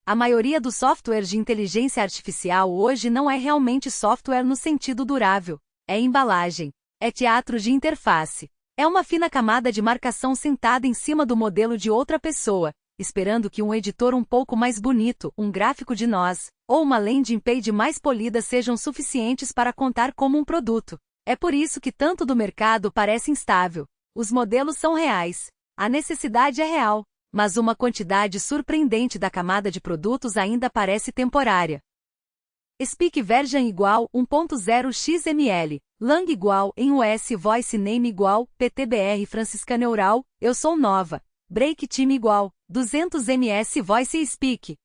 A maioria dos softwares de inteligência artificial hoje não é realmente software no sentido durável. É embalagem. É teatro de interface. É uma fina camada de marcação sentada em cima do modelo de outra pessoa, esperando que um editor um pouco mais bonito, um gráfico de nós, ou uma landing page mais polida sejam suficientes para contar como um produto. É por isso que tanto do mercado parece instável. Os modelos são reais. A necessidade é real. Mas uma quantidade surpreendente da camada de produtos ainda parece temporária. Speak version igual 1.0 XML, lang igual em US voice name igual PTBR Francisca Neural, eu sou nova, break time igual 200 ms voice speak.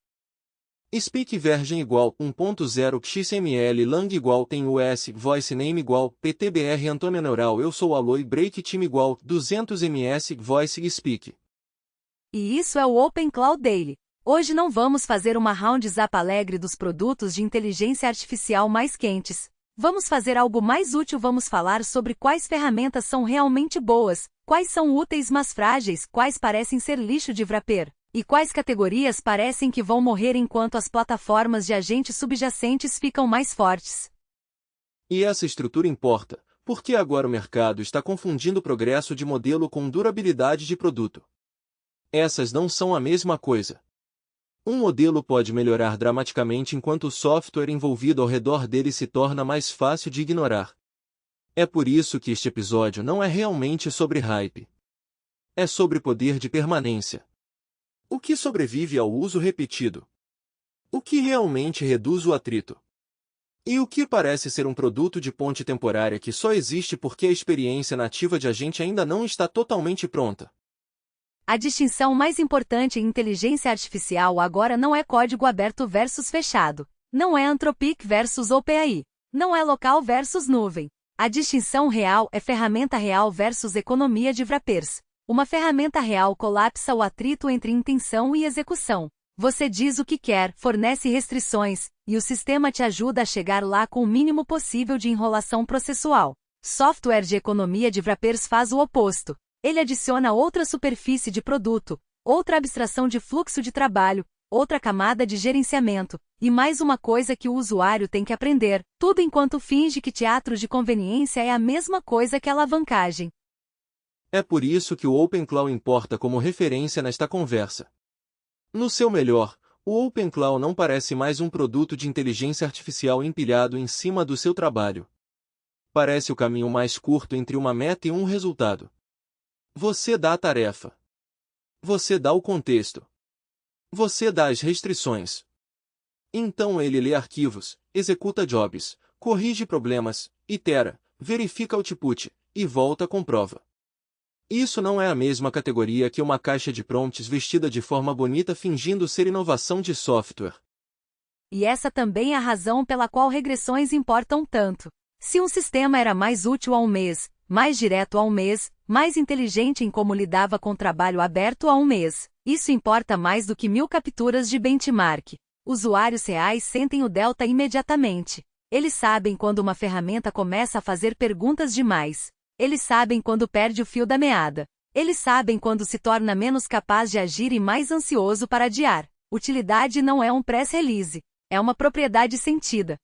Speak version igual 1.0 XML lang igual tem US voice name igual PTBR Antônia Neural eu sou Aloy break time igual 200 ms voice speak. E isso é o Open Cloud Daily. Hoje não vamos fazer uma round-up alegre dos produtos de inteligência artificial mais quentes. Vamos fazer algo mais útil, vamos falar sobre quais ferramentas são realmente boas, quais são úteis mas frágeis, quais parecem ser lixo de wrapper, e quais categorias parecem que vão morrer enquanto as plataformas de agentes subjacentes ficam mais fortes. E essa estrutura importa, porque agora o mercado está confundindo progresso de modelo com durabilidade de produto. Essas não são a mesma coisa. Um modelo pode melhorar dramaticamente enquanto o software envolvido ao redor dele se torna mais fácil de ignorar. É por isso que este episódio não é realmente sobre hype. É sobre poder de permanência. O que sobrevive ao uso repetido? O que realmente reduz o atrito? E o que parece ser um produto de ponte temporária que só existe porque a experiência nativa de agente ainda não está totalmente pronta? A distinção mais importante em inteligência artificial agora não é código aberto versus fechado. Não é Anthropic versus OpenAI. Não é local versus nuvem. A distinção real é ferramenta real versus economia de wrappers. Uma ferramenta real colapsa o atrito entre intenção e execução. Você diz o que quer, fornece restrições, e o sistema te ajuda a chegar lá com o mínimo possível de enrolação processual. Software de economia de wrappers faz o oposto. Ele adiciona outra superfície de produto, outra abstração de fluxo de trabalho, outra camada de gerenciamento, e mais uma coisa que o usuário tem que aprender, tudo enquanto finge que teatro de conveniência é a mesma coisa que alavancagem. É por isso que o OpenClaw importa como referência nesta conversa. No seu melhor, o OpenClaw não parece mais um produto de inteligência artificial empilhado em cima do seu trabalho. Parece o caminho mais curto entre uma meta e um resultado. Você dá a tarefa. Você dá o contexto. Você dá as restrições. Então ele lê arquivos, executa jobs, corrige problemas, itera, verifica output, e volta com prova. Isso não é a mesma categoria que uma caixa de prompts vestida de forma bonita fingindo ser inovação de software. E essa também é a razão pela qual regressões importam tanto. Se um sistema era mais útil há um mês, mais direto há um mês, mais inteligente em como lidava com trabalho aberto há um mês, isso importa mais do que 1000 capturas de benchmark. Usuários reais sentem o delta imediatamente. Eles sabem quando uma ferramenta começa a fazer perguntas demais. Eles sabem quando perde o fio da meada. Eles sabem quando se torna menos capaz de agir e mais ansioso para adiar. Utilidade não é um press release. É uma propriedade sentida.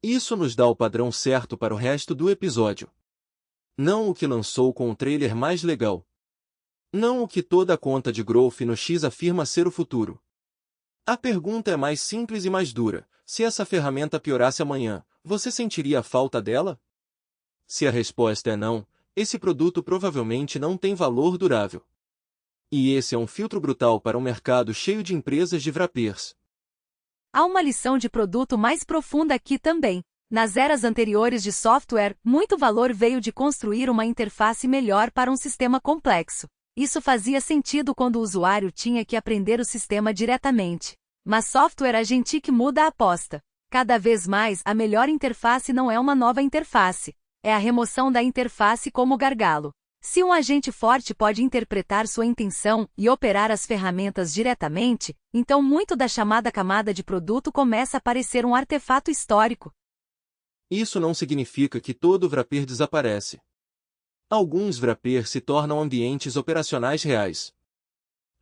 Isso nos dá o padrão certo para o resto do episódio. Não o que lançou com o trailer mais legal. Não o que toda a conta de growth no X afirma ser o futuro. A pergunta é mais simples e mais dura. Se essa ferramenta piorasse amanhã, você sentiria a falta dela? Se a resposta é não, esse produto provavelmente não tem valor durável. E esse é um filtro brutal para um mercado cheio de empresas de wrappers. Há uma lição de produto mais profunda aqui também. Nas eras anteriores de software, muito valor veio de construir uma interface melhor para um sistema complexo. Isso fazia sentido quando o usuário tinha que aprender o sistema diretamente. Mas software agentic muda a aposta. Cada vez mais, a melhor interface não é uma nova interface. É a remoção da interface como gargalo. Se um agente forte pode interpretar sua intenção e operar as ferramentas diretamente, então muito da chamada camada de produto começa a parecer um artefato histórico. Isso não significa que todo wrapper desaparece. Alguns wrappers se tornam ambientes operacionais reais.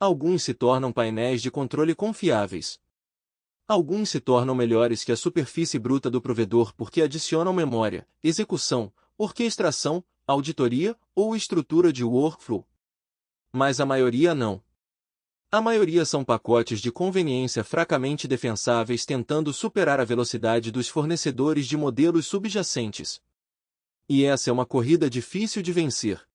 Alguns se tornam painéis de controle confiáveis. Alguns se tornam melhores que a superfície bruta do provedor porque adicionam memória, execução, orquestração, auditoria ou estrutura de workflow. Mas a maioria não. A maioria são pacotes de conveniência fracamente defensáveis tentando superar a velocidade dos fornecedores de modelos subjacentes. E essa é uma corrida difícil de vencer.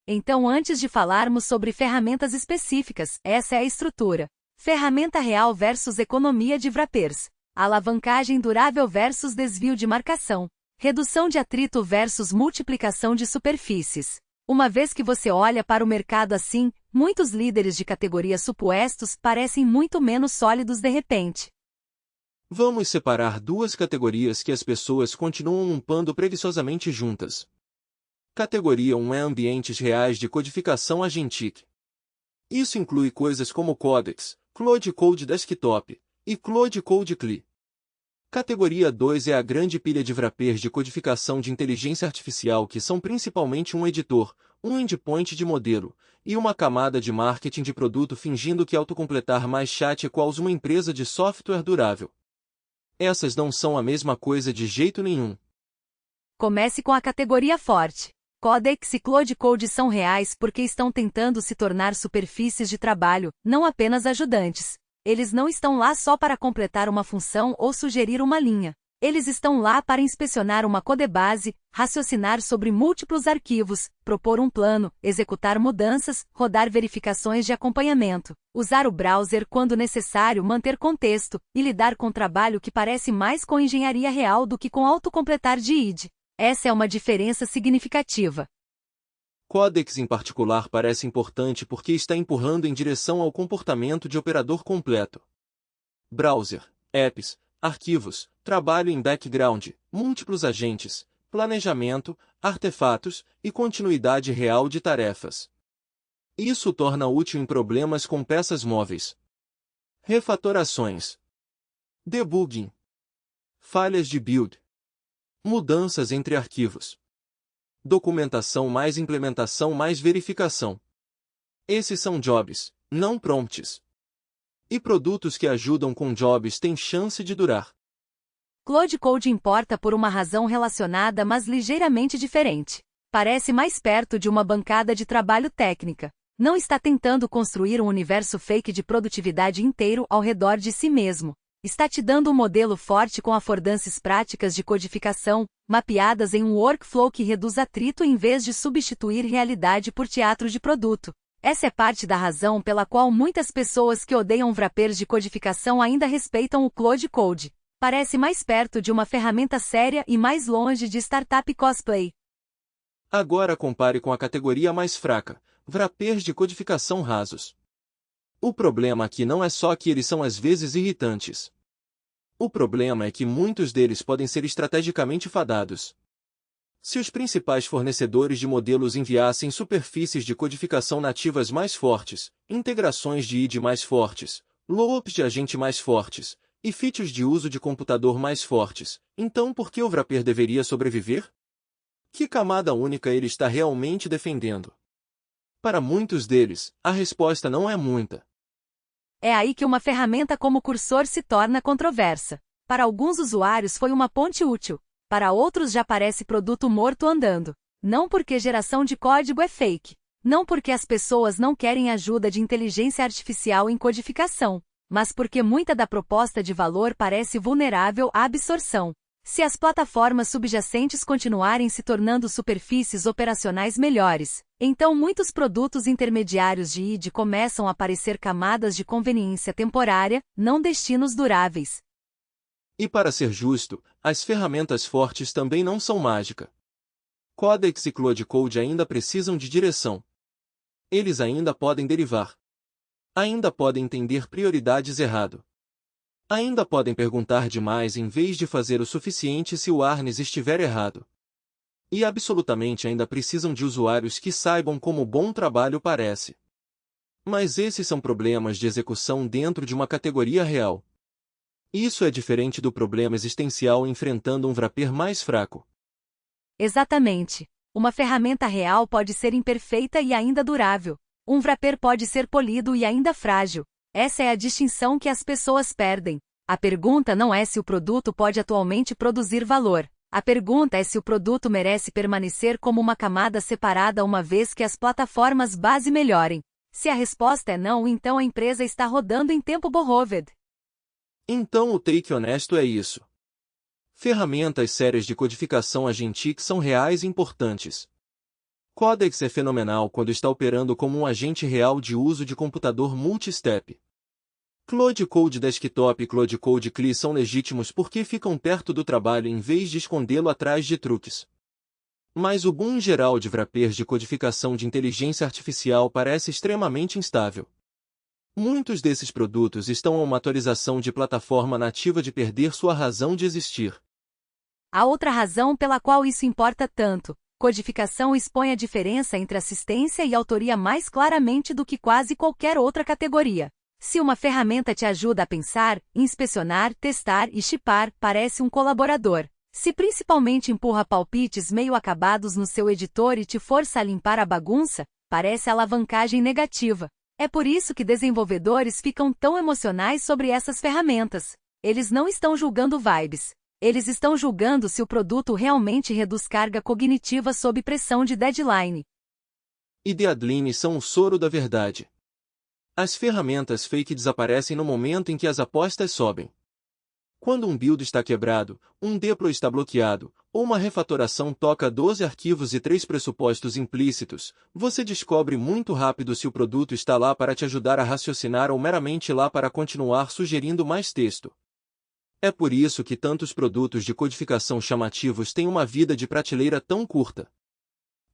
Então, antes de falarmos sobre ferramentas específicas, essa é a estrutura. Ferramenta real versus economia de wrappers. Alavancagem durável versus desvio de marcação. Redução de atrito versus multiplicação de superfícies. Uma vez que você olha para o mercado assim, muitos líderes de categoria supostos parecem muito menos sólidos de repente. Vamos separar duas categorias que as pessoas continuam umpando preguiçosamente juntas. Categoria 1 é ambientes reais de codificação agentic. Isso inclui coisas como Codex, Cloud Code Desktop e Cloud Code CLI. Categoria 2 é a grande pilha de wrappers de codificação de inteligência artificial que são principalmente um editor, um endpoint de modelo, e uma camada de marketing de produto fingindo que autocompletar mais chat equals uma empresa de software durável. Essas não são a mesma coisa de jeito nenhum. Comece com a categoria forte. Codex e Cloud Code são reais porque estão tentando se tornar superfícies de trabalho, não apenas ajudantes. Eles não estão lá só para completar uma função ou sugerir uma linha. Eles estão lá para inspecionar uma codebase, raciocinar sobre múltiplos arquivos, propor um plano, executar mudanças, rodar verificações de acompanhamento, usar o browser quando necessário, manter contexto, e lidar com trabalho que parece mais com engenharia real do que com autocompletar de id. Essa é uma diferença significativa. Codex em particular parece importante porque está empurrando em direção ao comportamento de operador completo. Browser, apps, arquivos, trabalho em background, múltiplos agentes, planejamento, artefatos e continuidade real de tarefas. Isso torna útil em problemas com peças móveis. Refatorações. Debugging. Falhas de build. Mudanças entre arquivos. Documentação mais implementação mais verificação. Esses são jobs, não prompts. E produtos que ajudam com jobs têm chance de durar. Cloud Code importa por uma razão relacionada mas ligeiramente diferente. Parece mais perto de uma bancada de trabalho técnica. Não está tentando construir um universo fake de produtividade inteiro ao redor de si mesmo. Está te dando um modelo forte com affordances práticas de codificação, mapeadas em um workflow que reduz atrito em vez de substituir realidade por teatro de produto. Essa é parte da razão pela qual muitas pessoas que odeiam wrappers de codificação ainda respeitam o Cloud Code. Parece mais perto de uma ferramenta séria e mais longe de startup cosplay. Agora compare com a categoria mais fraca, wrappers de codificação rasos. O problema aqui não é só que eles são às vezes irritantes. O problema é que muitos deles podem ser estrategicamente fadados. Se os principais fornecedores de modelos enviassem superfícies de codificação nativas mais fortes, integrações de id mais fortes, loops de agente mais fortes, e features de uso de computador mais fortes, então por que o wrapper deveria sobreviver? Que camada única ele está realmente defendendo? Para muitos deles, a resposta não é muita. É aí que uma ferramenta como Cursor se torna controversa. Para alguns usuários foi uma ponte útil, para outros já parece produto morto andando. Não porque geração de código é fake. Não porque as pessoas não querem ajuda de inteligência artificial em codificação, mas porque muita da proposta de valor parece vulnerável à absorção. Se as plataformas subjacentes continuarem se tornando superfícies operacionais melhores, então muitos produtos intermediários de id começam a parecer camadas de conveniência temporária, não destinos duráveis. E para ser justo, as ferramentas fortes também não são mágica. Codex e Cloud Code ainda precisam de direção. Eles ainda podem derivar. Ainda podem entender prioridades errado. Ainda podem perguntar demais em vez de fazer o suficiente se o harness estiver errado. E absolutamente ainda precisam de usuários que saibam como bom trabalho parece. Mas esses são problemas de execução dentro de uma categoria real. Isso é diferente do problema existencial enfrentando um wrapper mais fraco. Exatamente. Uma ferramenta real pode ser imperfeita e ainda durável. Um wrapper pode ser polido e ainda frágil. Essa é a distinção que as pessoas perdem. A pergunta não é se o produto pode atualmente produzir valor. A pergunta é se o produto merece permanecer como uma camada separada uma vez que as plataformas base melhorem. Se a resposta é não, então a empresa está rodando em tempo borrowed. Então o take honesto é isso. Ferramentas sérias de codificação agentic são reais e importantes. Codex é fenomenal quando está operando como um agente real de uso de computador multistep. Cloud Code Desktop e Cloud Code CLI são legítimos porque ficam perto do trabalho em vez de escondê-lo atrás de truques. Mas o boom geral de wrappers de codificação de inteligência artificial parece extremamente instável. Muitos desses produtos estão a uma atualização de plataforma nativa de perder sua razão de existir. A outra razão pela qual isso importa tanto: codificação expõe a diferença entre assistência e autoria mais claramente do que quase qualquer outra categoria. Se uma ferramenta te ajuda a pensar, inspecionar, testar e shippar, parece um colaborador. Se principalmente empurra palpites meio acabados no seu editor e te força a limpar a bagunça, parece alavancagem negativa. É por isso que desenvolvedores ficam tão emocionais sobre essas ferramentas. Eles não estão julgando vibes. Eles estão julgando se o produto realmente reduz carga cognitiva sob pressão de deadline. E deadlines são o soro da verdade. As ferramentas fake desaparecem no momento em que as apostas sobem. Quando um build está quebrado, um deploy está bloqueado, ou uma refatoração toca 12 arquivos e 3 pressupostos implícitos, você descobre muito rápido se o produto está lá para te ajudar a raciocinar ou meramente lá para continuar sugerindo mais texto. É por isso que tantos produtos de codificação chamativos têm uma vida de prateleira tão curta.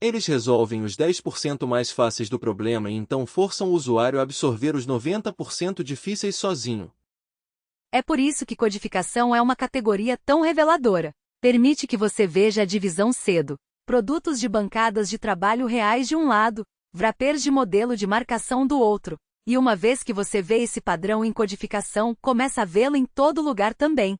Eles resolvem os 10% mais fáceis do problema e então forçam o usuário a absorver os 90% difíceis sozinho. É por isso que codificação é uma categoria tão reveladora. Permite que você veja a divisão cedo. Produtos de bancadas de trabalho reais de um lado, wrappers de modelo de marcação do outro. E uma vez que você vê esse padrão em codificação, começa a vê-lo em todo lugar também.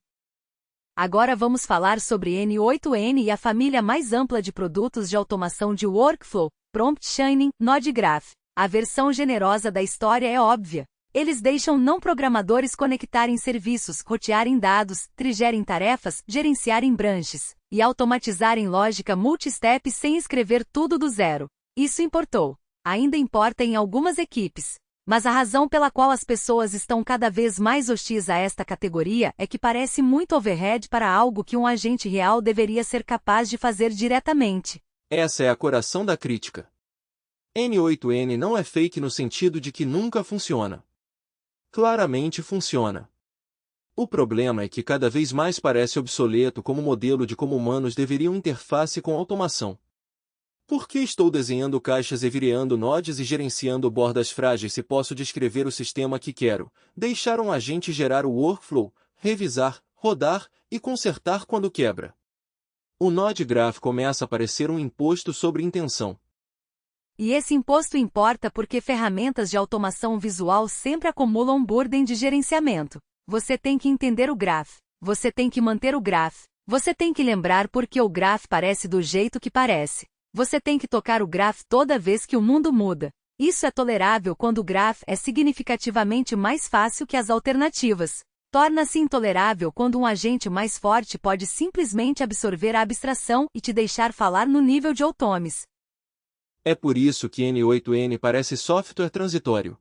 Agora vamos falar sobre N8N e a família mais ampla de produtos de automação de workflow, Prompt Chaining, Node Graph. A versão generosa da história é óbvia. Eles deixam não programadores conectarem serviços, rotearem dados, trigerem tarefas, gerenciarem branches e automatizarem lógica multistep sem escrever tudo do zero. Isso importou. Ainda importa em algumas equipes. Mas a razão pela qual as pessoas estão cada vez mais hostis a esta categoria é que parece muito overhead para algo que um agente real deveria ser capaz de fazer diretamente. Essa é a coração da crítica. N8N não é fake no sentido de que nunca funciona. Claramente funciona. O problema é que cada vez mais parece obsoleto como modelo de como humanos deveriam interface com automação. Por que estou desenhando caixas e virando nodes e gerenciando bordas frágeis se posso descrever o sistema que quero, deixar um agente gerar o workflow, revisar, rodar e consertar quando quebra? O Node Graph começa a parecer um imposto sobre intenção. E esse imposto importa porque ferramentas de automação visual sempre acumulam burden de gerenciamento. Você tem que entender o graph. Você tem que manter o graph. Você tem que lembrar por que o graph parece do jeito que parece. Você tem que tocar o graph toda vez que o mundo muda. Isso é tolerável quando o graph é significativamente mais fácil que as alternativas. Torna-se intolerável quando um agente mais forte pode simplesmente absorver a abstração e te deixar falar no nível de automes. É por isso que N8N parece software transitório.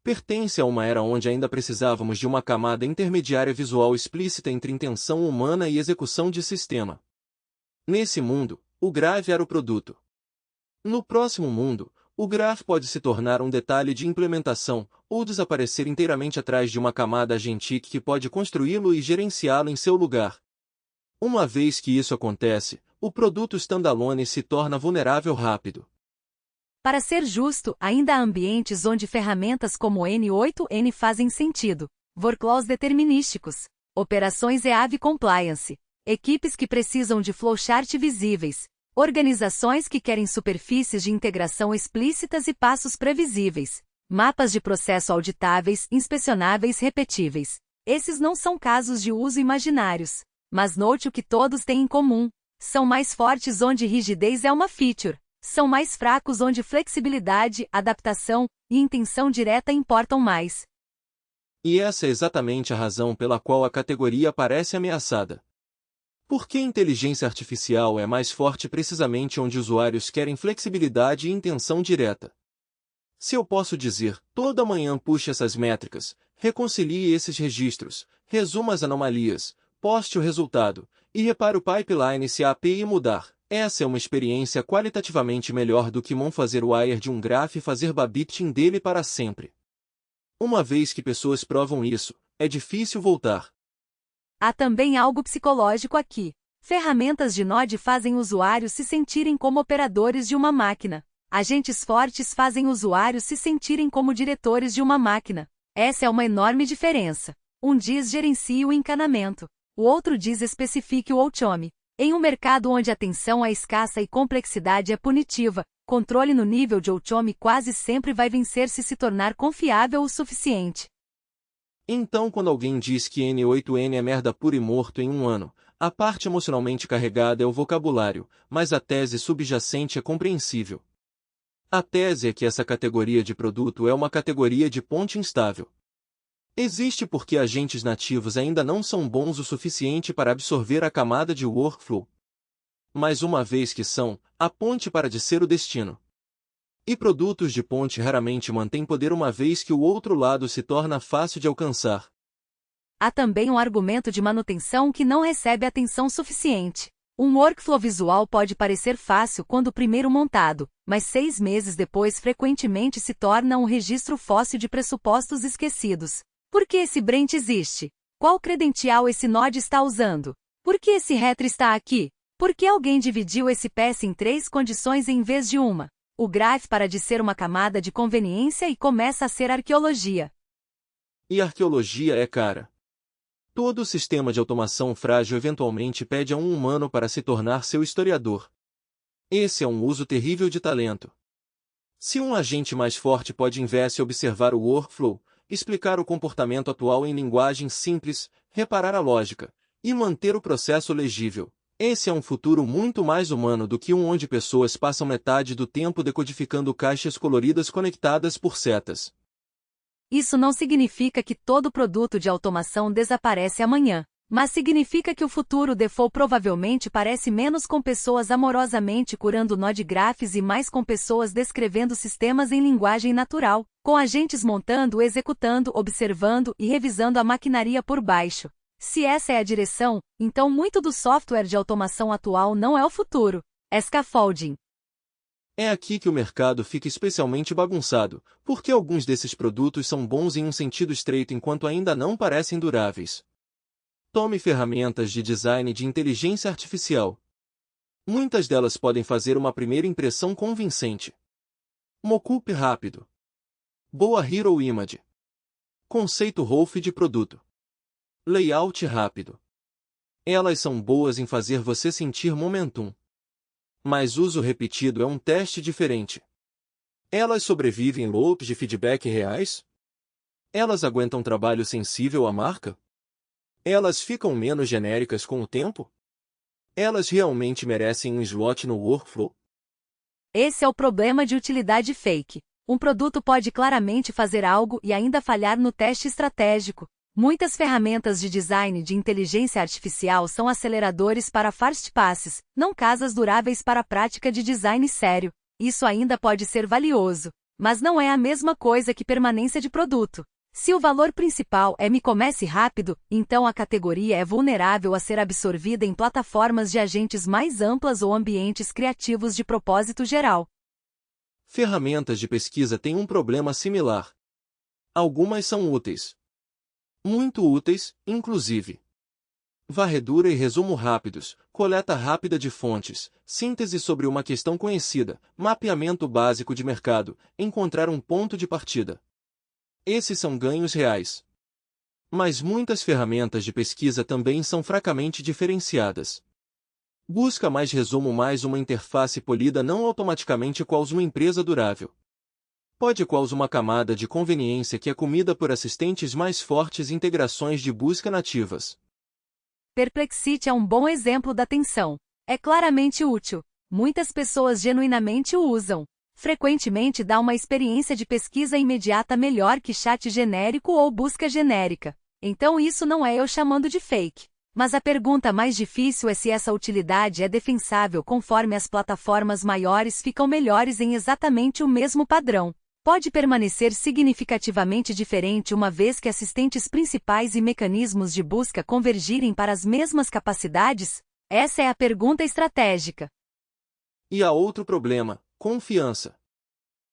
Pertence a uma era onde ainda precisávamos de uma camada intermediária visual explícita entre intenção humana e execução de sistema. Nesse mundo, o graph era o produto. No próximo mundo, o graph pode se tornar um detalhe de implementação, ou desaparecer inteiramente atrás de uma camada agentic que pode construí-lo e gerenciá-lo em seu lugar. Uma vez que isso acontece, o produto standalone se torna vulnerável rápido. Para ser justo, ainda há ambientes onde ferramentas como N8N fazem sentido. Workflows determinísticos, operações EAV compliance, equipes que precisam de flowchart visíveis, organizações que querem superfícies de integração explícitas e passos previsíveis, mapas de processo auditáveis, inspecionáveis, repetíveis. Esses não são casos de uso imaginários. Mas note o que todos têm em comum. São mais fortes onde rigidez é uma feature. São mais fracos onde flexibilidade, adaptação e intenção direta importam mais. E essa é exatamente a razão pela qual a categoria parece ameaçada. Porque a inteligência artificial é mais forte precisamente onde usuários querem flexibilidade e intenção direta. Se eu posso dizer, toda manhã puxe essas métricas, reconcilie esses registros, resuma as anomalias, poste o resultado, e repare o pipeline se a API mudar, essa é uma experiência qualitativamente melhor do que fazer o wire de um graph e fazer babbiting dele para sempre. Uma vez que pessoas provam isso, é difícil voltar. Há também algo psicológico aqui. Ferramentas de Node fazem usuários se sentirem como operadores de uma máquina. Agentes fortes fazem usuários se sentirem como diretores de uma máquina. Essa é uma enorme diferença. Um diz gerencie o encanamento. O outro diz especifique o outcome. Em um mercado onde a atenção é escassa e complexidade é punitiva, controle no nível de outcome quase sempre vai vencer se tornar confiável o suficiente. Então quando alguém diz que N8N é merda pura e morto em um ano, a parte emocionalmente carregada é o vocabulário, mas a tese subjacente é compreensível. A tese é que essa categoria de produto é uma categoria de ponte instável. Existe porque agentes nativos ainda não são bons o suficiente para absorver a camada de workflow. Mas uma vez que são, a ponte para de ser o destino. E produtos de ponte raramente mantêm poder uma vez que o outro lado se torna fácil de alcançar. Há também um argumento de manutenção que não recebe atenção suficiente. Um workflow visual pode parecer fácil quando primeiro montado, mas 6 meses depois frequentemente se torna um registro fóssil de pressupostos esquecidos. Por que esse Brent existe? Qual credencial esse Node está usando? Por que esse retro está aqui? Por que alguém dividiu esse PS em 3 condições em vez de uma? O graph para de ser uma camada de conveniência e começa a ser arqueologia. E arqueologia é cara. Todo sistema de automação frágil eventualmente pede a um humano para se tornar seu historiador. Esse é um uso terrível de talento. Se um agente mais forte pode investe observar o workflow, explicar o comportamento atual em linguagem simples, reparar a lógica, e manter o processo legível, esse é um futuro muito mais humano do que um onde pessoas passam metade do tempo decodificando caixas coloridas conectadas por setas. Isso não significa que todo produto de automação desaparece amanhã, mas significa que o futuro default provavelmente parece menos com pessoas amorosamente curando Node graphs e mais com pessoas descrevendo sistemas em linguagem natural, com agentes montando, executando, observando e revisando a maquinaria por baixo. Se essa é a direção, então muito do software de automação atual não é o futuro, é scaffolding. É aqui que o mercado fica especialmente bagunçado, porque alguns desses produtos são bons em um sentido estreito enquanto ainda não parecem duráveis. Tome ferramentas de design de inteligência artificial. Muitas delas podem fazer uma primeira impressão convincente. Mockup rápido. Boa Hero Image. Conceito Rolf de produto. Layout rápido. Elas são boas em fazer você sentir momentum. Mas uso repetido é um teste diferente. Elas sobrevivem em loops de feedback reais? Elas aguentam trabalho sensível à marca? Elas ficam menos genéricas com o tempo? Elas realmente merecem um slot no workflow? Esse é o problema de utilidade fake. Um produto pode claramente fazer algo e ainda falhar no teste estratégico. Muitas ferramentas de design de inteligência artificial são aceleradores para fast passes, não casas duráveis para a prática de design sério. Isso ainda pode ser valioso, mas não é a mesma coisa que permanência de produto. Se o valor principal é me comece rápido, então a categoria é vulnerável a ser absorvida em plataformas de agentes mais amplas ou ambientes criativos de propósito geral. Ferramentas de pesquisa têm um problema similar. Algumas são úteis. Muito úteis, inclusive. Varredura e resumo rápidos, coleta rápida de fontes, síntese sobre uma questão conhecida, mapeamento básico de mercado, encontrar um ponto de partida. Esses são ganhos reais. Mas muitas ferramentas de pesquisa também são fracamente diferenciadas. Busca mais resumo mais uma interface polida não automaticamente quals uma empresa durável. Pode quals uma camada de conveniência que é comida por assistentes mais fortes e integrações de busca nativas. Perplexity é um bom exemplo da tensão. É claramente útil, Muitas pessoas genuinamente o usam. Frequentemente dá uma experiência de pesquisa imediata melhor que chat genérico ou busca genérica. Então isso não é eu chamando de fake. Mas a pergunta mais difícil é se essa utilidade é defensável conforme as plataformas maiores ficam melhores em exatamente o mesmo padrão. Pode permanecer significativamente diferente uma vez que assistentes principais e mecanismos de busca convergirem para as mesmas capacidades? Essa é a pergunta estratégica. E há outro problema: confiança.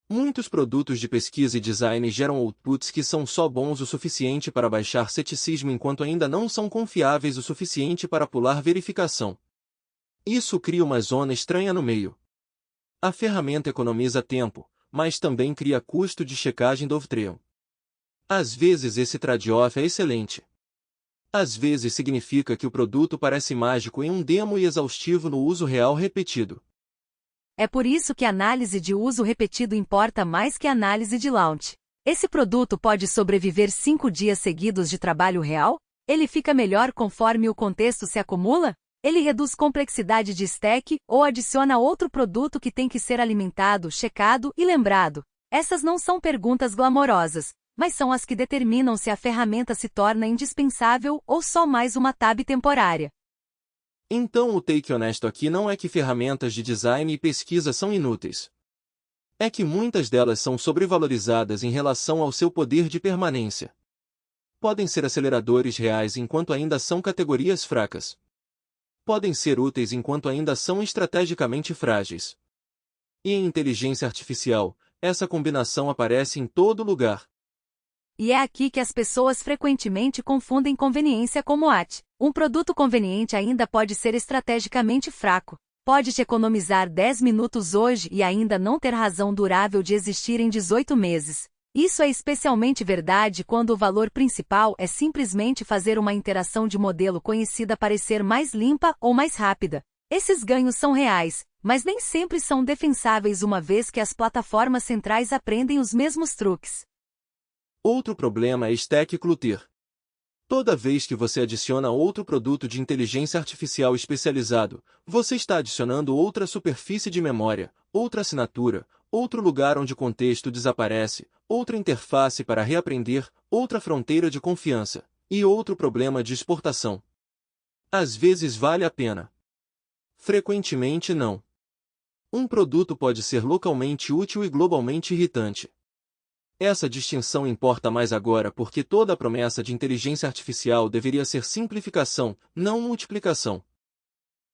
Muitos produtos de pesquisa e design geram outputs que são só bons o suficiente para baixar ceticismo enquanto ainda não são confiáveis o suficiente para pular verificação. Isso cria uma zona estranha no meio. A ferramenta economiza tempo, mas também cria custo de checagem do Dovetail. Às vezes esse trade-off é excelente. Às vezes significa que o produto parece mágico em um demo e exaustivo no uso real repetido. É por isso que a análise de uso repetido importa mais que a análise de launch. Esse produto pode sobreviver 5 dias seguidos de trabalho real? Ele fica melhor conforme o contexto se acumula? Ele reduz complexidade de stack ou adiciona outro produto que tem que ser alimentado, checado e lembrado? Essas não são perguntas glamorosas, mas são as que determinam se a ferramenta se torna indispensável ou só mais uma tab temporária. Então o take honesto aqui não é que ferramentas de design e pesquisa são inúteis. É que muitas delas são sobrevalorizadas em relação ao seu poder de permanência. Podem ser aceleradores reais enquanto ainda são categorias fracas. Podem ser úteis enquanto ainda são estrategicamente frágeis. E em inteligência artificial, essa combinação aparece em todo lugar. E é aqui que as pessoas frequentemente confundem conveniência com moat. Um produto conveniente ainda pode ser estrategicamente fraco. Pode te economizar 10 minutos hoje e ainda não ter razão durável de existir em 18 meses. Isso é especialmente verdade quando o valor principal é simplesmente fazer uma interação de modelo conhecida parecer mais limpa ou mais rápida. Esses ganhos são reais, mas nem sempre são defensáveis uma vez que as plataformas centrais aprendem os mesmos truques. Outro problema é stack clutter. Toda vez que você adiciona outro produto de inteligência artificial especializado, você está adicionando outra superfície de memória, outra assinatura, outro lugar onde o contexto desaparece, outra interface para reaprender, outra fronteira de confiança, e outro problema de exportação. Às vezes vale a pena. Frequentemente não. Um produto pode ser localmente útil e globalmente irritante. Essa distinção importa mais agora porque toda a promessa de inteligência artificial deveria ser simplificação, não multiplicação.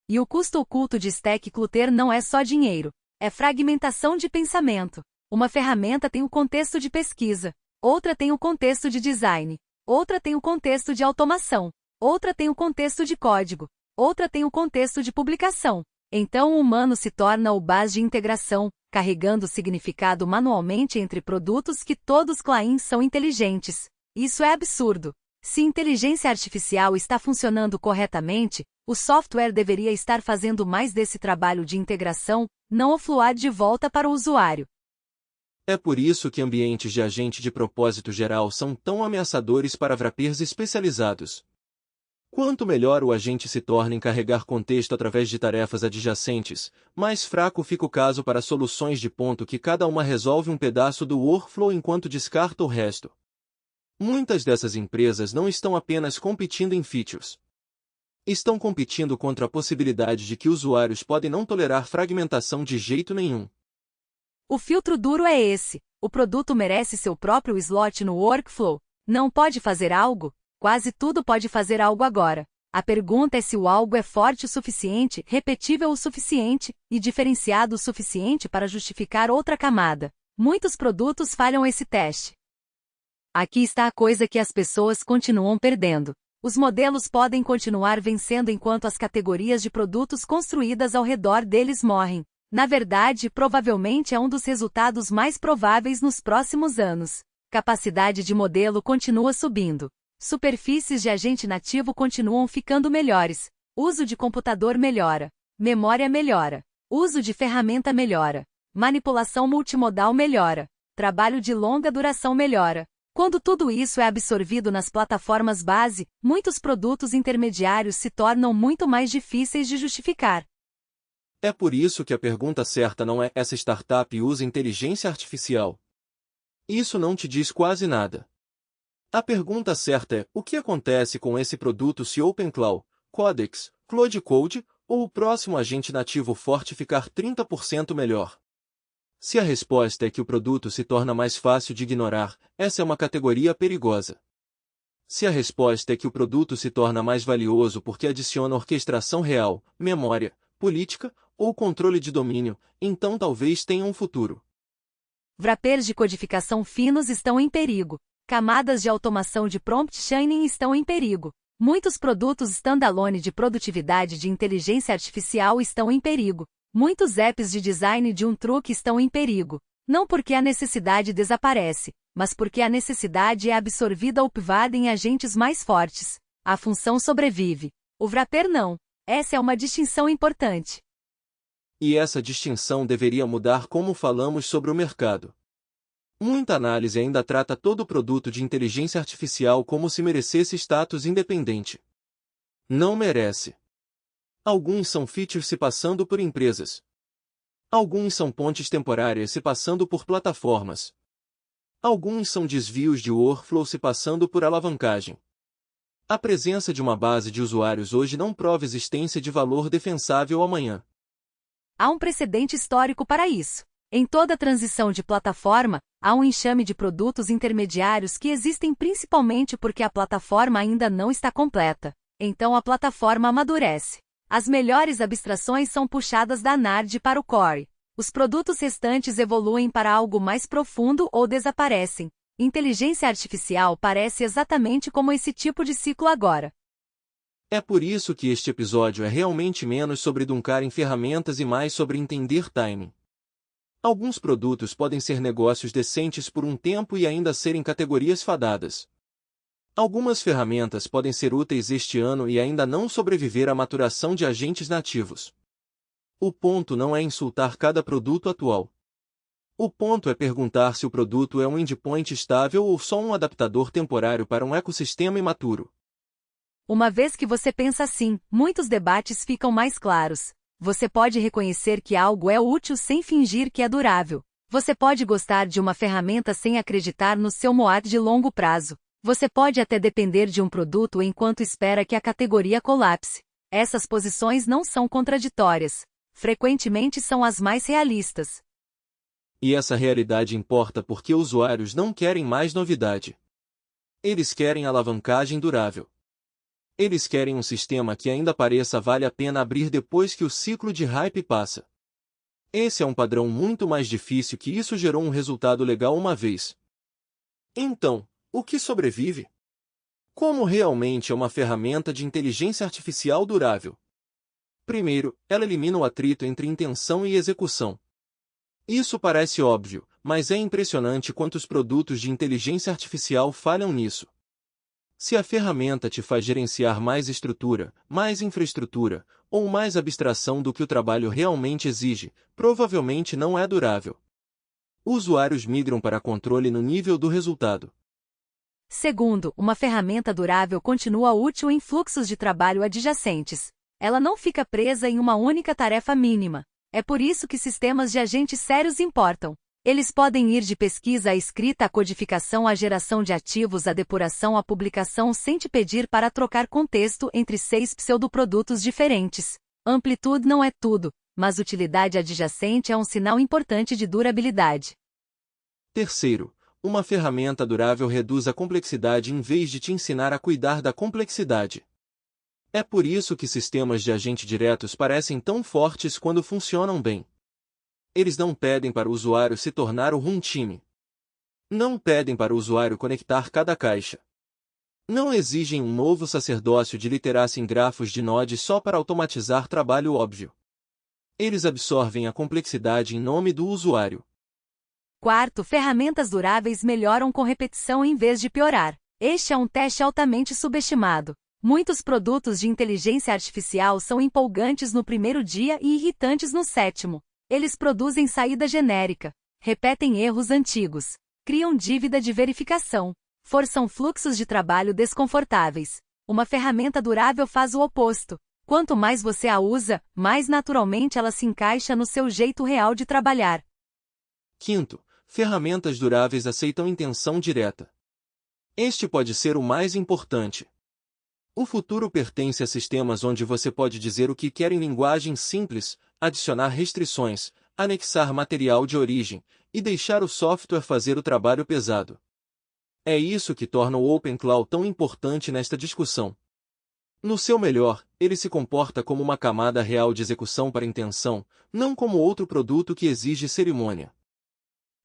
E o custo oculto de stack clutter não é só dinheiro, é fragmentação de pensamento. Uma ferramenta tem o contexto de pesquisa, outra tem o contexto de design, outra tem o contexto de automação, outra tem o contexto de código, outra tem o contexto de publicação. Então o humano se torna o base de integração, carregando o significado manualmente entre produtos que todos claim são inteligentes. Isso é absurdo. Se inteligência artificial está funcionando corretamente, o software deveria estar fazendo mais desse trabalho de integração, não o fluir de volta para o usuário. É por isso que ambientes de agente de propósito geral são tão ameaçadores para wrappers especializados. Quanto melhor o agente se torna em carregar contexto através de tarefas adjacentes, mais fraco fica o caso para soluções de ponto que cada uma resolve um pedaço do workflow enquanto descarta o resto. Muitas dessas empresas não estão apenas competindo em features. Estão competindo contra a possibilidade de que usuários podem não tolerar fragmentação de jeito nenhum. O filtro duro é esse: o produto merece seu próprio slot no workflow. Não pode fazer algo? Quase tudo pode fazer algo agora. A pergunta é se o algo é forte o suficiente, repetível o suficiente e diferenciado o suficiente para justificar outra camada. Muitos produtos falham esse teste. Aqui está a coisa que as pessoas continuam perdendo. Os modelos podem continuar vencendo enquanto as categorias de produtos construídas ao redor deles morrem. Na verdade, provavelmente é um dos resultados mais prováveis nos próximos anos. Capacidade de modelo continua subindo. Superfícies de agente nativo continuam ficando melhores. Uso de computador melhora. Memória melhora. Uso de ferramenta melhora. Manipulação multimodal melhora. Trabalho de longa duração melhora. Quando tudo isso é absorvido nas plataformas base, muitos produtos intermediários se tornam muito mais difíceis de justificar. É por isso que a pergunta certa não é: essa startup usa inteligência artificial? Isso não te diz quase nada. A pergunta certa é: o que acontece com esse produto se OpenClaw, Codex, Claude Code ou o próximo agente nativo forte ficar 30% melhor? Se a resposta é que o produto se torna mais fácil de ignorar, essa é uma categoria perigosa. Se a resposta é que o produto se torna mais valioso porque adiciona orquestração real, memória, política ou controle de domínio, então talvez tenha um futuro. Wrappers de codificação finos estão em perigo. Camadas de automação de prompt chaining estão em perigo. Muitos produtos standalone de produtividade de inteligência artificial estão em perigo. Muitos apps de design de um truque estão em perigo. Não porque a necessidade desaparece, mas porque a necessidade é absorvida ou pivada em agentes mais fortes. A função sobrevive. O wrapper não. Essa é uma distinção importante. E essa distinção deveria mudar como falamos sobre o mercado. Muita análise ainda trata todo produto de inteligência artificial como se merecesse status independente. Não merece. Alguns são features se passando por empresas. Alguns são pontes temporárias se passando por plataformas. Alguns são desvios de workflow se passando por alavancagem. A presença de uma base de usuários hoje não prova existência de valor defensável amanhã. Há um precedente histórico para isso. Em toda transição de plataforma, há um enxame de produtos intermediários que existem principalmente porque a plataforma ainda não está completa. Então a plataforma amadurece. As melhores abstrações são puxadas da NARD para o core. Os produtos restantes evoluem para algo mais profundo ou desaparecem. Inteligência artificial parece exatamente como esse tipo de ciclo agora. É por isso que este episódio é realmente menos sobre duncar em ferramentas e mais sobre entender timing. Alguns produtos podem ser negócios decentes por um tempo e ainda serem categorias fadadas. Algumas ferramentas podem ser úteis este ano e ainda não sobreviver à maturação de agentes nativos. O ponto não é insultar cada produto atual. O ponto é perguntar se o produto é um endpoint estável ou só um adaptador temporário para um ecossistema imaturo. Uma vez que você pensa assim, muitos debates ficam mais claros. Você pode reconhecer que algo é útil sem fingir que é durável. Você pode gostar de uma ferramenta sem acreditar no seu MOAT de longo prazo. Você pode até depender de um produto enquanto espera que a categoria colapse. Essas posições não são contraditórias. Frequentemente são as mais realistas. E essa realidade importa porque usuários não querem mais novidade. Eles querem alavancagem durável. Eles querem um sistema que ainda pareça vale a pena abrir depois que o ciclo de hype passa. Esse é um padrão muito mais difícil que isso gerou um resultado legal uma vez. Então, o que sobrevive? Como realmente é uma ferramenta de inteligência artificial durável? Primeiro, ela elimina o atrito entre intenção e execução. Isso parece óbvio, mas é impressionante quantos produtos de inteligência artificial falham nisso. Se a ferramenta te faz gerenciar mais estrutura, mais infraestrutura, ou mais abstração do que o trabalho realmente exige, provavelmente não é durável. Usuários migram para controle no nível do resultado. Segundo, uma ferramenta durável continua útil em fluxos de trabalho adjacentes. Ela não fica presa em uma única tarefa mínima. É por isso que sistemas de agentes sérios importam. Eles podem ir de pesquisa à escrita à codificação à geração de ativos à depuração à publicação sem te pedir para trocar contexto entre 6 pseudoprodutos diferentes. Amplitude não é tudo, mas utilidade adjacente é um sinal importante de durabilidade. Terceiro, uma ferramenta durável reduz a complexidade em vez de te ensinar a cuidar da complexidade. É por isso que sistemas de agente diretos parecem tão fortes quando funcionam bem. Eles não pedem para o usuário se tornar o runtime. Não pedem para o usuário conectar cada caixa. Não exigem um novo sacerdócio de literacia em grafos de nodes só para automatizar trabalho óbvio. Eles absorvem a complexidade em nome do usuário. Quarto, ferramentas duráveis melhoram com repetição em vez de piorar. Este é um teste altamente subestimado. Muitos produtos de inteligência artificial são empolgantes no primeiro dia e irritantes no sétimo. Eles produzem saída genérica, repetem erros antigos, criam dívida de verificação, forçam fluxos de trabalho desconfortáveis. Uma ferramenta durável faz o oposto. Quanto mais você a usa, mais naturalmente ela se encaixa no seu jeito real de trabalhar. Quinto, ferramentas duráveis aceitam intenção direta. Este pode ser o mais importante. O futuro pertence a sistemas onde você pode dizer o que quer em linguagem simples, adicionar restrições, anexar material de origem e deixar o software fazer o trabalho pesado. É isso que torna o OpenClaw tão importante nesta discussão. No seu melhor, ele se comporta como uma camada real de execução para intenção, não como outro produto que exige cerimônia.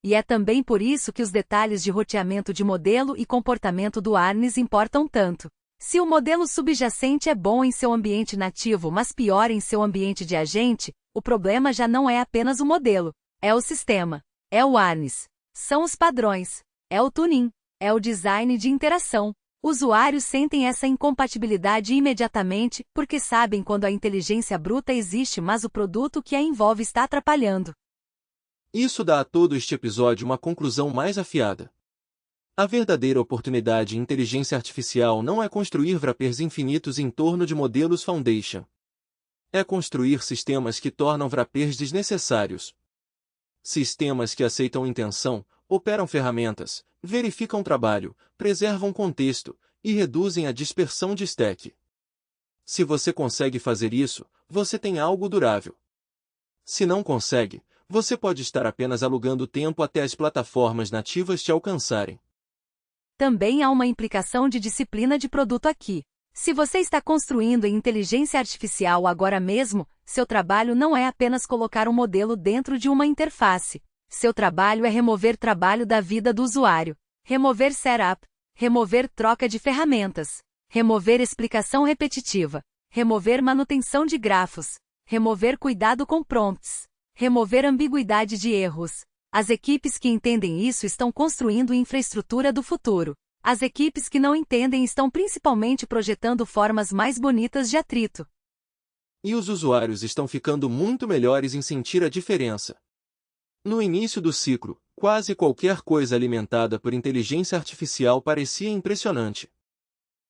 E é também por isso que os detalhes de roteamento de modelo e comportamento do harness importam tanto. Se o modelo subjacente é bom em seu ambiente nativo, mas pior em seu ambiente de agente, o problema já não é apenas o modelo, é o sistema, é o harness, são os padrões, é o tuning, é o design de interação. Usuários sentem essa incompatibilidade imediatamente porque sabem quando a inteligência bruta existe, mas o produto que a envolve está atrapalhando. Isso dá a todo este episódio uma conclusão mais afiada. A verdadeira oportunidade em inteligência artificial não é construir wrappers infinitos em torno de modelos foundation. É construir sistemas que tornam wrappers desnecessários. Sistemas que aceitam intenção, operam ferramentas, verificam trabalho, preservam contexto e reduzem a dispersão de stack. Se você consegue fazer isso, você tem algo durável. Se não consegue, você pode estar apenas alugando tempo até as plataformas nativas te alcançarem. Também há uma implicação de disciplina de produto aqui. Se você está construindo em inteligência artificial agora mesmo, seu trabalho não é apenas colocar um modelo dentro de uma interface. Seu trabalho é remover trabalho da vida do usuário, remover setup, remover troca de ferramentas, remover explicação repetitiva, remover manutenção de grafos, remover cuidado com prompts, remover ambiguidade de erros. As equipes que entendem isso estão construindo infraestrutura do futuro. As equipes que não entendem estão principalmente projetando formas mais bonitas de atrito. E os usuários estão ficando muito melhores em sentir a diferença. No início do ciclo, quase qualquer coisa alimentada por inteligência artificial parecia impressionante.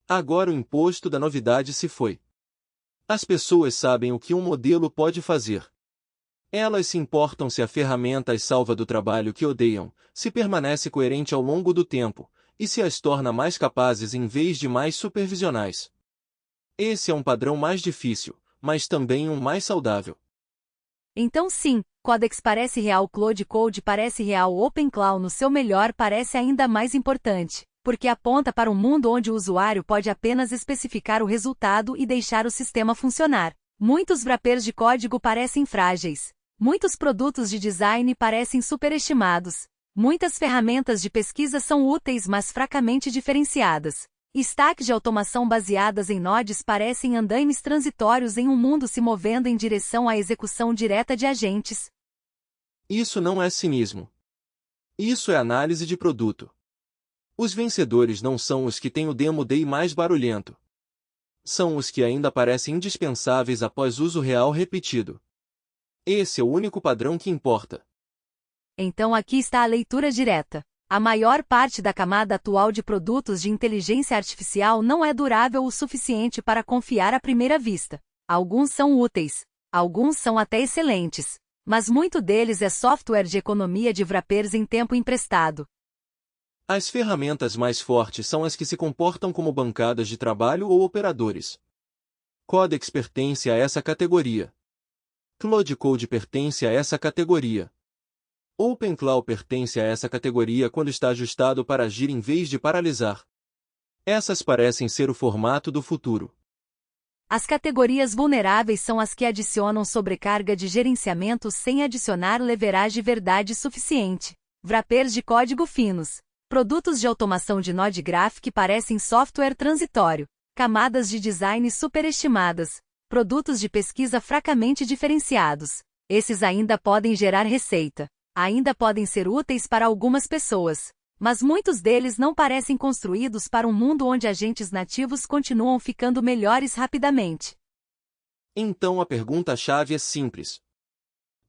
Agora o imposto da novidade se foi. As pessoas sabem o que um modelo pode fazer. Elas se importam se a ferramenta as salva do trabalho que odeiam, se permanece coerente ao longo do tempo, e se as torna mais capazes em vez de mais supervisionais. Esse é um padrão mais difícil, mas também um mais saudável. Então sim, Codex parece real, Claude Code parece real, OpenClaw no seu melhor parece ainda mais importante, porque aponta para um mundo onde o usuário pode apenas especificar o resultado e deixar o sistema funcionar. Muitos wrappers de código parecem frágeis. Muitos produtos de design parecem superestimados. Muitas ferramentas de pesquisa são úteis, mas fracamente diferenciadas. Stacks de automação baseadas em nodes parecem andaimes transitórios em um mundo se movendo em direção à execução direta de agentes. Isso não é cinismo. Isso é análise de produto. Os vencedores não são os que têm o demo day mais barulhento. São os que ainda parecem indispensáveis após uso real repetido. Esse é o único padrão que importa. Então aqui está a leitura direta. A maior parte da camada atual de produtos de inteligência artificial não é durável o suficiente para confiar à primeira vista. Alguns são úteis, alguns são até excelentes, mas muito deles é software de economia de wrappers em tempo emprestado. As ferramentas mais fortes são as que se comportam como bancadas de trabalho ou operadores. Codex pertence a essa categoria. Claude Code pertence a essa categoria. OpenClaw pertence a essa categoria quando está ajustado para agir em vez de paralisar. Essas parecem ser o formato do futuro. As categorias vulneráveis são as que adicionam sobrecarga de gerenciamento sem adicionar leverage verdade suficiente. Wrappers de código finos. Produtos de automação de Node Graph que parecem software transitório. Camadas de design superestimadas. Produtos de pesquisa fracamente diferenciados. Esses ainda podem gerar receita. Ainda podem ser úteis para algumas pessoas. Mas muitos deles não parecem construídos para um mundo onde agentes nativos continuam ficando melhores rapidamente. Então a pergunta-chave é simples.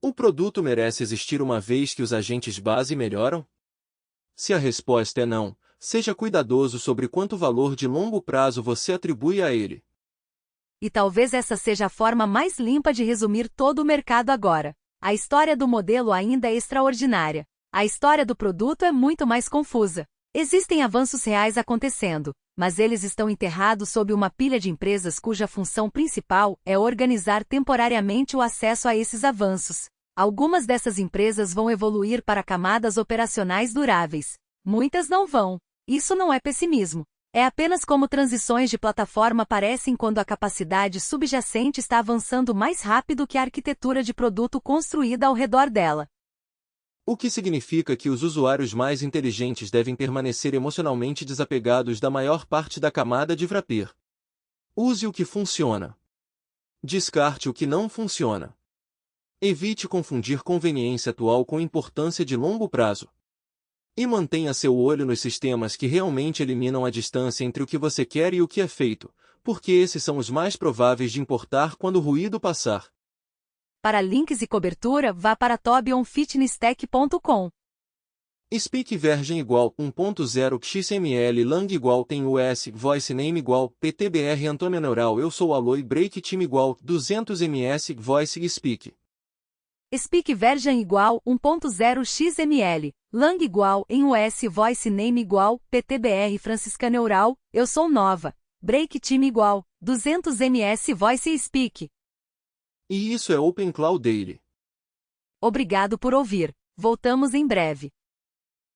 O produto merece existir uma vez que os agentes base melhoram? Se a resposta é não, seja cuidadoso sobre quanto valor de longo prazo você atribui a ele. E talvez essa seja a forma mais limpa de resumir todo o mercado agora. A história do modelo ainda é extraordinária. A história do produto é muito mais confusa. Existem avanços reais acontecendo, mas eles estão enterrados sob uma pilha de empresas cuja função principal é organizar temporariamente o acesso a esses avanços. Algumas dessas empresas vão evoluir para camadas operacionais duráveis. Muitas não vão. Isso não é pessimismo. É apenas como transições de plataforma parecem quando a capacidade subjacente está avançando mais rápido que a arquitetura de produto construída ao redor dela. O que significa que os usuários mais inteligentes devem permanecer emocionalmente desapegados da maior parte da camada de wrapper. Use o que funciona. Descarte o que não funciona. Evite confundir conveniência atual com importância de longo prazo. E mantenha seu olho nos sistemas que realmente eliminam a distância entre o que você quer e o que é feito, porque esses são os mais prováveis de importar quando o ruído passar. Para links e cobertura, vá para tobionfitnesstech.com. Speak Version igual 1.0 XML Lang igual tem US Voice Name igual PTBR Antônio Neural Eu sou Alloy Break Team igual 200 ms Voice Speak. Speak Version igual 1.0 XML, Lang igual em US Voice Name igual PTBR Francisca Neural, eu sou nova. Break Team igual 200 ms Voice Speak. E isso é Open Cloud Daily. Obrigado por ouvir. Voltamos em breve.